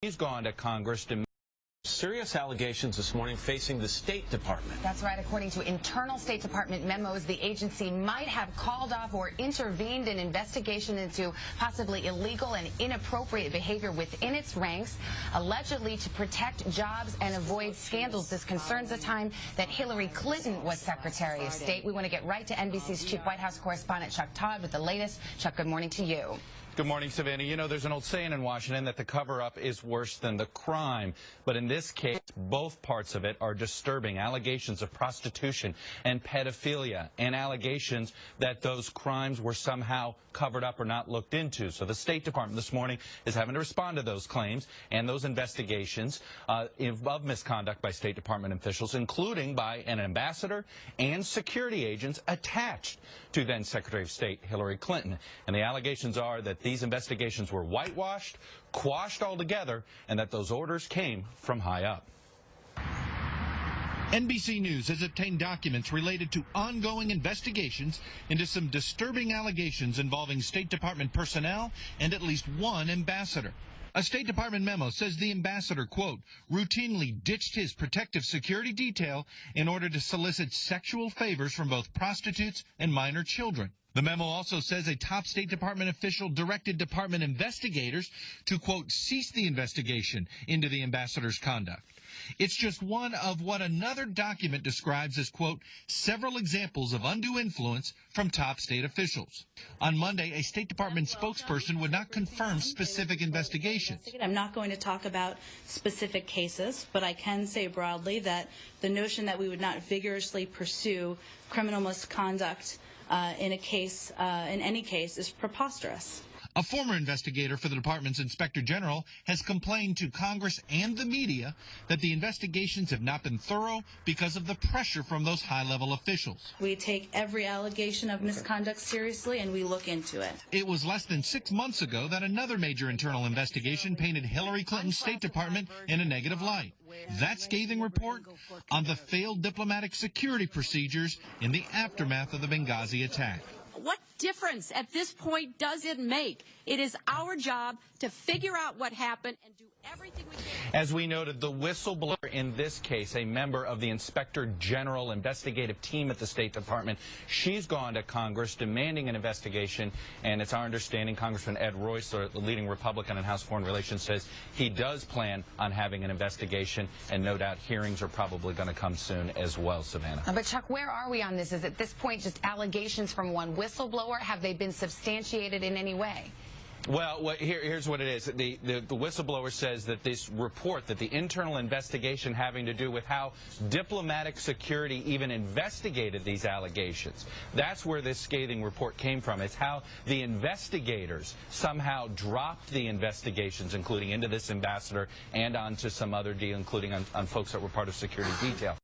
He's gone to Congress to serious allegations this morning facing the State Department. That's right. According to internal State Department memos, the agency might have called off or intervened in investigation into possibly illegal and inappropriate behavior within its ranks, allegedly to protect jobs and avoid scandals. This concerns the time that Hillary Clinton was Secretary of State. We want to get right to NBC's Chief White House correspondent Chuck Todd with the latest. Chuck, good morning to you. Good morning, Savannah. You know, there's an old saying in Washington that the cover-up is worse than the crime. But in this case, both parts of it are disturbing. Allegations of prostitution and pedophilia, and allegations that those crimes were somehow covered up or not looked into. So the State Department this morning is having to respond to those claims and those investigations of misconduct by State Department officials, including by an ambassador and security agents attached to then Secretary of State Hillary Clinton. And the allegations are that these investigations were whitewashed, quashed altogether, and that those orders came from high up. NBC News has obtained documents related to ongoing investigations into some disturbing allegations involving State Department personnel and at least one ambassador. A State Department memo says the ambassador, quote, routinely ditched his protective security detail in order to solicit sexual favors from both prostitutes and minor children. The memo also says a top State Department official directed department investigators to, quote, cease the investigation into the ambassador's conduct. It's just one of what another document describes as, quote, several examples of undue influence from top state officials. On Monday, a State Department spokesperson would not confirm specific investigations. I'm not going to talk about specific cases, but I can say broadly that the notion that we would not vigorously pursue criminal misconduct in any case is preposterous. A former investigator for the department's inspector general has complained to Congress and the media that the investigations have not been thorough because of the pressure from those high-level officials. We take every allegation of misconduct seriously, and we look into it. It was less than 6 months ago that another major internal investigation painted Hillary Clinton's State Department in a negative light. That scathing report on the failed diplomatic security procedures in the aftermath of the Benghazi attack. What difference at this point does it make? It is our job to figure out what happened and do everything we can. As we noted, the whistleblower in this case, a member of the Inspector General investigative team at the State Department, she's gone to Congress demanding an investigation, and it's our understanding Congressman Ed Royce, the leading Republican in House Foreign Relations, says he does plan on having an investigation, and no doubt hearings are probably going to come soon as well, Savannah. But Chuck, where are we on this? Is at this point just allegations from one whistleblower? Have they been substantiated in any way? Well, here's what it is. The whistleblower says that this report, that the internal investigation having to do with how diplomatic security even investigated these allegations, that's where this scathing report came from. It's how the investigators somehow dropped the investigations, including into this ambassador and onto some other deal, including on folks that were part of security detail.